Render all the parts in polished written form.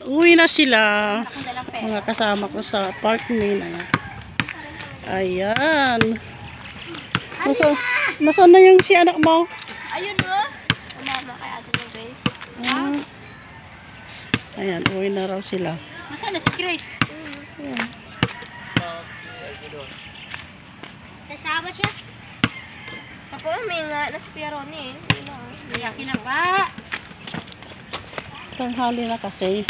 Uwi na sila. Mga kasama ko sa park nila. Ayan. Nasaan na yung si anak mo? Ayun o. Umama kay Ate Grace. Ayan, uwi na raw sila. Nasaan na si Grace? Ayan. Kasama siya? Ako may nga nasa Pieroni eh. Yakin na ba? Tanghali na kasi.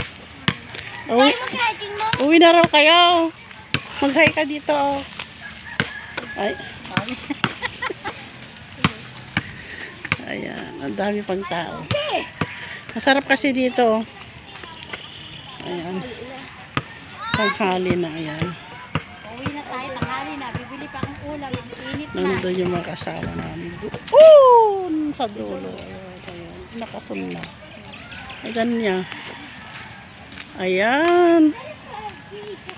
Tayo mag-hiking mo? Uwi na raw kayo. Mag-hi ka dito. Ay. Ayan, ang dami pang tao. Masarap kasi dito. Ayan. Tanghali na, ayan. Uwi na tayo, tanghali na. Bibili pa akong ulam. Ang init na. Nandun yung mga kasama namin. Doon sa dulo. Ayan. Nakasun na. Ayan niya. Ayan.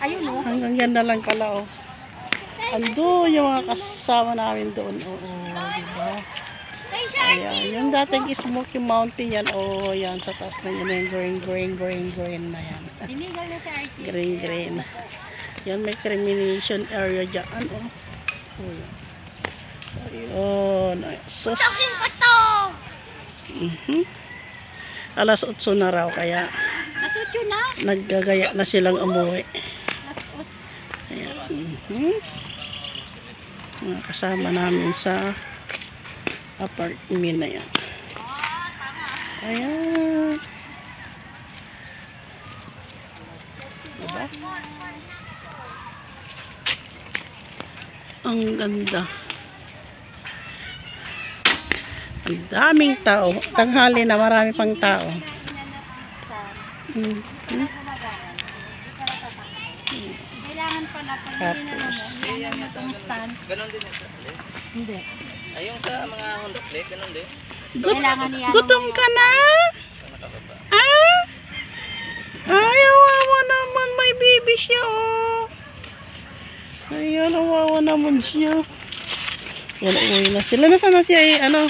Ayun o. Hanggang yan na lang pala, oh. Ando yung mga kasama namin doon. Oo, diba? Ayan. Yung dating Smoky Mountain yan. Oh, yan. Sa taas na yan. Yung green na yan. Dinigal na si Archie. Green. Yan, may cremation area dyan. Oh. Ayun. Sus. Takin ko to! Alas 8 na raw. Kaya Nasutyo na. naggagaya na silang umuwi. Ayan. Mga kasama namin sa apartment na yan. Ayan. Diba? Ang ganda. Ang daming tao. Tanghali na, marami pang tao. Kailangan pa na pag-hindi na mo. Kailangan mo itong stand. Ganon din yung sa plate? Hindi. Ay, yung sa mga Honda plate, ganon din. Kailangan niya. Gutom ka na? Sa nakababa. Ah? Ayaw, awa naman. May baby siya, oh. Ayan, awawa naman siya. Yan, uwi na sila. Nasaan na siya, eh, ano?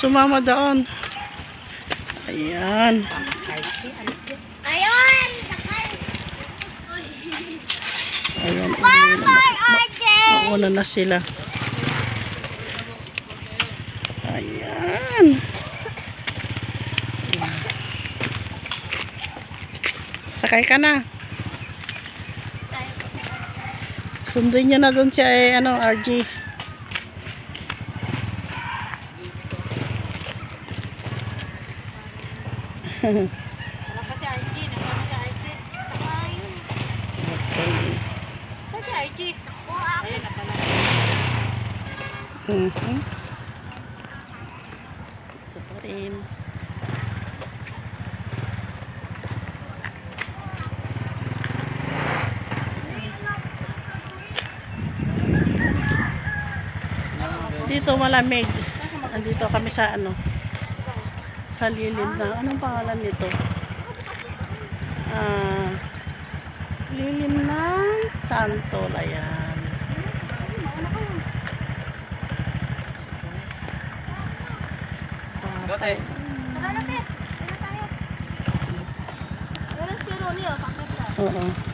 Sumama doon. Ayan. Ayun! Ayan, uwi na. Mauna na sila. Ayan. Sakay ka na. Sunduin niya na doon siya, eh, ano, RG. Wala pa si Archie. Nasama si Archie. Saka yun. Saan si Archie? Ayun na pala. Ito pa rin. Dito malamig. Andito kami sa ano, sa lilim na, anong pangalan nito? Lilim ng Santol. Ayan. Gote. Tara natin. Tara tayo. Wala si Ronnie, oh. Pakit na. Oo.